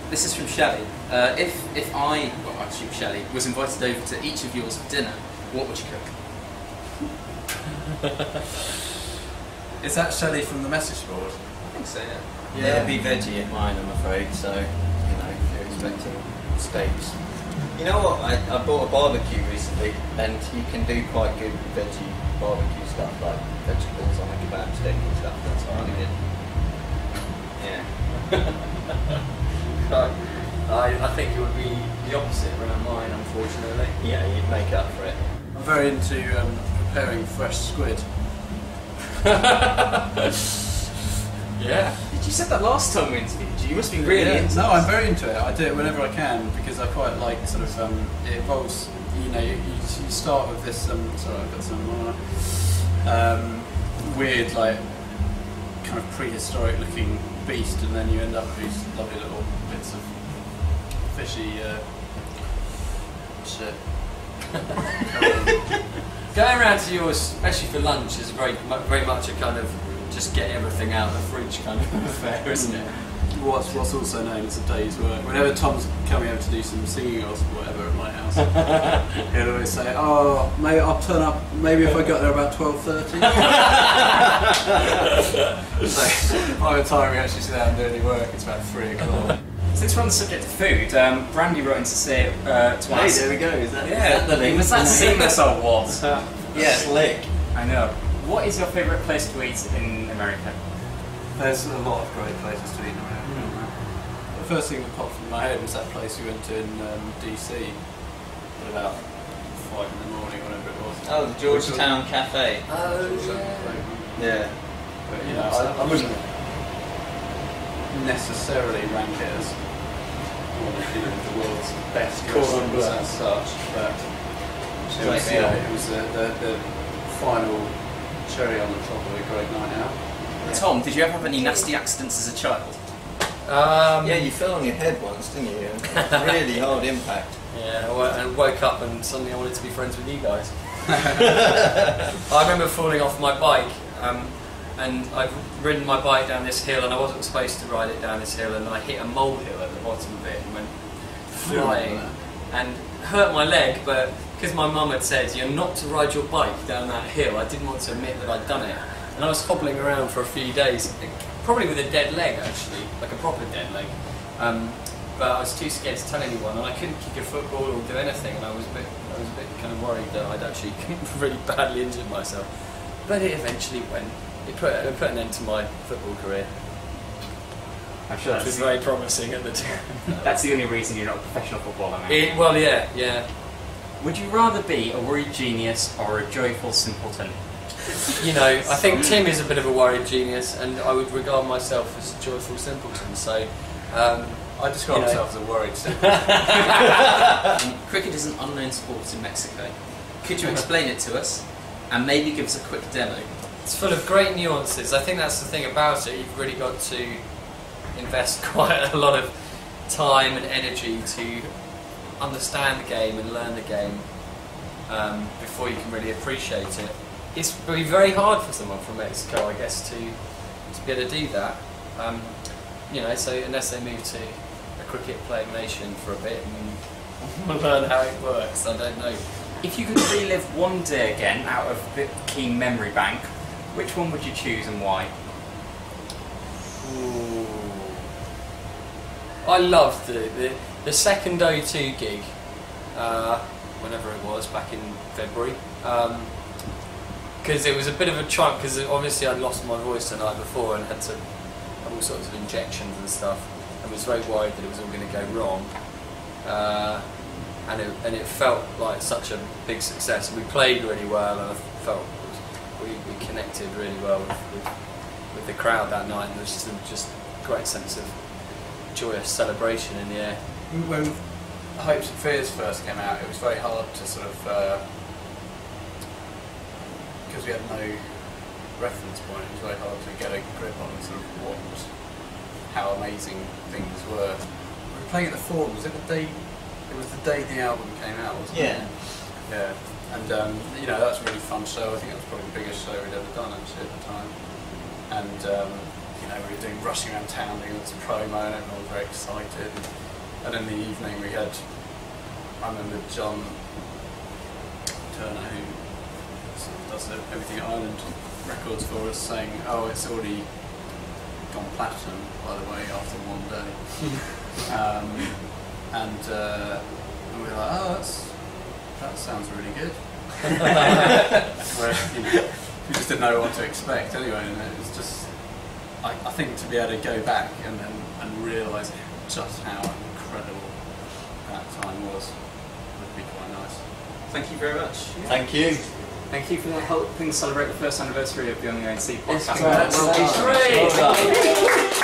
This is from Shelley. If I, well, I assume Shelley, was invited over to each of yours for dinner, what would you cook? Is that Shelley from the message board? I think so, yeah. Yeah, it'd be veggie at mine, I'm afraid, so, you know, if you're expecting steaks. You know what, I bought a barbecue recently, and you can do quite good veggie barbecue stuff, like vegetables on a kebab stick and stuff, that's what I did. Yeah. I think it would be the opposite around mine, unfortunately. Yeah, you'd make up for it. I'm very into preparing fresh squid. Yeah. You said that last time we interviewed you. You must be really into No, this. I'm very into it. I do it whenever I can because I quite like sort of. It involves, you know, you start with this. Sorry, I've got some weird, like, kind of prehistoric-looking beast, and then you end up with these lovely little bits of fishy shit. Going around to yours, especially for lunch, is very much a kind of just get everything out of the fridge kind of affair, isn't it? What's also known as a day's work. Whenever Tom's coming over to do some singing or whatever at my house, he'll always say, "Oh, maybe I'll turn up. Maybe if I got there about 12:30." So by the time we actually sit down and do any work, it's about 3 o'clock. Since we're on the subject of food, Brandy wrote in to say to ask. Hey, there we go. Is that the It link? was that seamless or what? Yeah, slick. I know. What is your favourite place to eat in America? There's a lot of great places to eat around. The first thing that popped in my head was that place we went to in DC at about 5 in the morning, whatever it was. Oh, the Georgetown Cafe. Oh, Yeah. But, you know, I wouldn't necessarily rank it as one of the world's best restaurants as such, but it was, you know, it was the final cherry on the top of a great night out. Tom, did you ever have any nasty accidents as a child? Yeah, you fell on your head once, didn't you? Really hard impact. Yeah, I woke up and suddenly I wanted to be friends with you guys. I remember falling off my bike, and I'd ridden my bike down this hill, and I wasn't supposed to ride it down this hill, and I hit a molehill at the bottom of it and went flying and hurt my leg, but because my mum had said you're not to ride your bike down that hill, I didn't want to admit that I'd done it. And I was hobbling around for a few days, probably with a dead leg actually, like a proper dead leg. But I was too scared to tell anyone, and I couldn't kick a football or do anything, and I was a bit kind of worried that I'd actually really badly injured myself. But it eventually went. It put an end to my football career. I'm sure Which was very promising at the time. That's the only reason you're not a professional footballer now. Well, yeah. Would you rather be a worried genius or a joyful simpleton? You know, I think Tim is a bit of a worried genius, and I would regard myself as a joyful simpleton. So, I describe myself as a worried simpleton. Cricket is an unknown sport in Mexico. Could you explain it to us, and maybe give us a quick demo? It's full of great nuances. I think that's the thing about it. You've really got to invest quite a lot of time and energy to understand the game and learn the game before you can really appreciate it. It's really very hard for someone from Mexico, I guess, to be able to do that. You know, so unless they move to a cricket-playing nation for a bit and learn how it works, I don't know. If you could relive one day again out of the Keane memory bank, which one would you choose and why? Ooh. I loved the second O2 gig, whenever it was, back in February, because it was a bit of a triumph, because obviously I'd lost my voice the night before and had to have all sorts of injections and stuff, and was very worried that it was all going to go wrong, and it felt like such a big success. We played really well, and I felt we connected really well with the crowd that night, and there was just a great sense of joyous celebration in the air. When Hopes and Fears first came out, it was very hard to sort of, because we had no reference point, it was very hard to get a grip on sort of how amazing things were. We were playing at the Forum, was it the day? It was the day the album came out, wasn't it? Yeah. And you know, that was a really fun show. I think that was probably the biggest show we'd ever done actually at the time. And you we were rushing around town doing this promo, and everyone was very excited. And in the evening we had, I remember John Turner, who sort of does everything at Island Records for us, saying, "Oh, it's already gone platinum, by the way, after one day." And we were like, "Oh, that sounds really good." Where, we just didn't know what to expect anyway, and it was just, I think to be able to go back and realise just how incredible that time was would be quite nice. Thank you very much. Thank you. Thank you for helping celebrate the first anniversary of the On the ANC podcast. Well done. Great.